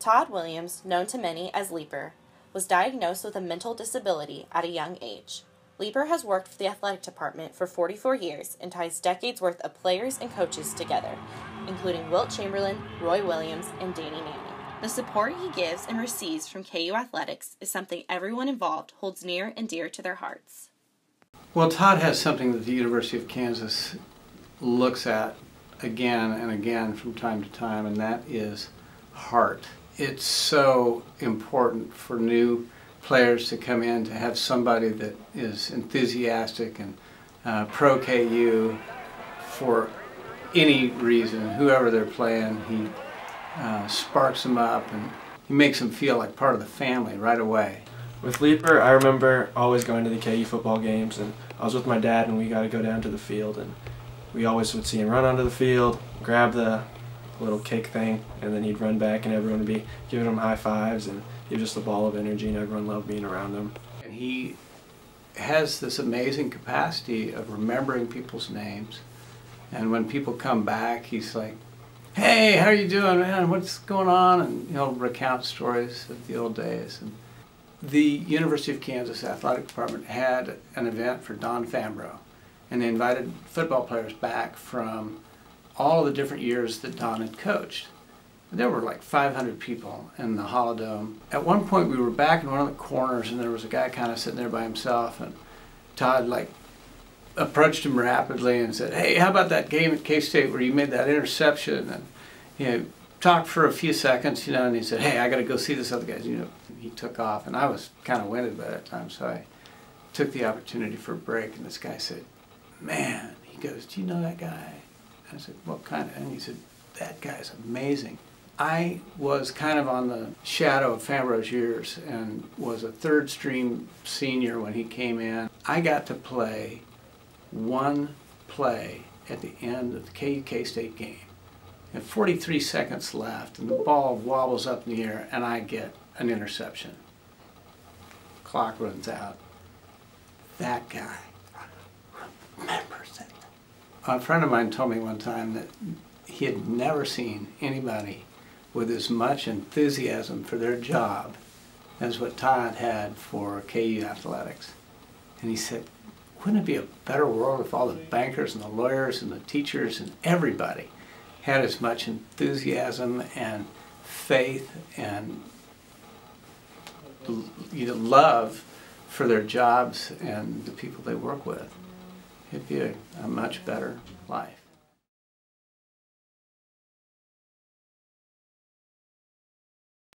Todd Williams, known to many as Leaper, was diagnosed with a mental disability at a young age. Leaper has worked for the athletic department for 44 years and ties decades worth of players and coaches together, including Wilt Chamberlain, Roy Williams, and Danny Manning. The support he gives and receives from KU Athletics is something everyone involved holds near and dear to their hearts. Well, Todd has something that the University of Kansas looks at again and again from time to time, and that is heart. It's so important for new players to come in to have somebody that is enthusiastic and pro-KU for any reason, whoever they're playing. He sparks them up and he makes them feel like part of the family right away. With Leaper, I remember always going to the KU football games, and I was with my dad and we got to go down to the field, and we always would see him run onto the field, grab the little kick thing, and then he'd run back and everyone would be giving him high fives, and he was just a ball of energy and everyone loved being around him. And he has this amazing capacity of remembering people's names, and when people come back he's like, "Hey, how are you doing, man? What's going on?" And he'll recount stories of the old days. And the University of Kansas Athletic Department had an event for Don Fambrough, and they invited football players back from all of the different years that Don had coached. There were like 500 people in the Holodome. At one point we were back in one of the corners and there was a guy kind of sitting there by himself, and Todd approached him rapidly and said, "Hey, how about that game at K-State where you made that interception?" And talked for a few seconds, and he said, "Hey, I got to go see this other guy." He took off, and I was kind of winded by that time, so I took the opportunity for a break, and this guy said, "Man," he goes, "do you know that guy?" I said, "What kind of?" And he said, "That guy's amazing." I was kind of on the shadow of Fambrough's years and was a third stream senior when he came in. I got to play one play at the end of the KU K-State game. And 43 seconds left and the ball wobbles up in the air and I get an interception. Clock runs out. That guy remembers it. A friend of mine told me one time that he had never seen anybody with as much enthusiasm for their job as what Todd had for KU athletics. And he said, wouldn't it be a better world if all the bankers and the lawyers and the teachers and everybody had as much enthusiasm and faith and love for their jobs and the people they work with? It'd be a much better life.